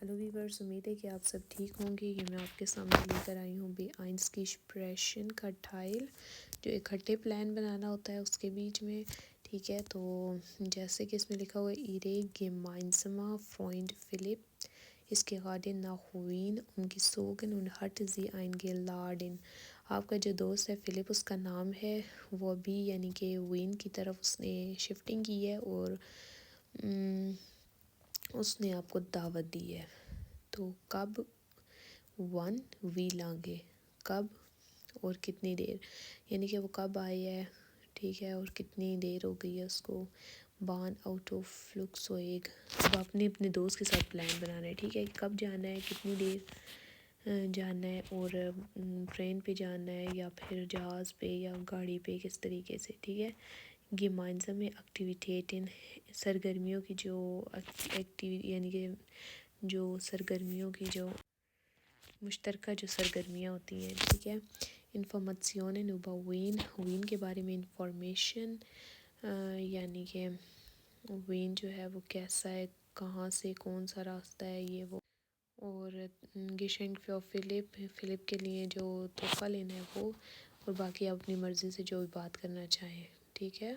Hello viewers, امید ہے کہ آپ سب ٹھیک ہوں گے۔ یہ میں آپ کے سامنے لے کر آئی ہوں بے آئنس کی ایکسپریشن کا ٹائل، جو اکٹھے پلان بنانا ہوتا ہے اس کے بیچ میں، ٹھیک ہے۔ تو جیسے کہ اس میں لکھا ہوا ہے ایرے گیمائنسما فرائنڈ فلپ اس کے گارڈن ناخوین ان کی سوگن ان ہٹ زی آئن گے لارڈن۔ آپ کا جو دوست ہے فلپ، اس کا نام ہے، وہ ابھی یعنی کہ وین کی طرف اس نے شفٹنگ کی ہے اور اس نے آپ کو دعوت دی ہے۔ تو کب وی لانگے، کب اور کتنی دیر، یعنی کہ وہ کب آئی ہے، ٹھیک ہے، اور کتنی دیر ہو گئی ہے اس کو۔ بان آؤٹ آف فلکسوئگ، اب آپ نے اپنے دوست کے ساتھ پلان بنانا ہے، ٹھیک ہے، کب جانا ہے، کتنی دیر جانا ہے، اور ٹرین پہ جانا ہے یا پھر جہاز پہ یا گاڑی پہ، کس طریقے سے، ٹھیک ہے۔ گیمائنزم میں ایکٹیویٹیٹن، سرگرمیوں کی جو یعنی کہ جو سرگرمیوں کی جو مشترکہ جو سرگرمیاں ہوتی ہیں، ٹھیک ہے۔ انفارمیشن نوبا وین کے بارے میں انفارمیشن، یعنی کہ وین جو ہے وہ کیسا ہے، کہاں سے کون سا راستہ ہے، یہ وہ، اور گیشنگ فور فلپ کے لیے جو تحفہ لینا ہے وہ، اور باقی آپ اپنی مرضی سے جو بھی بات کرنا چاہیں، ٹھیک ہے۔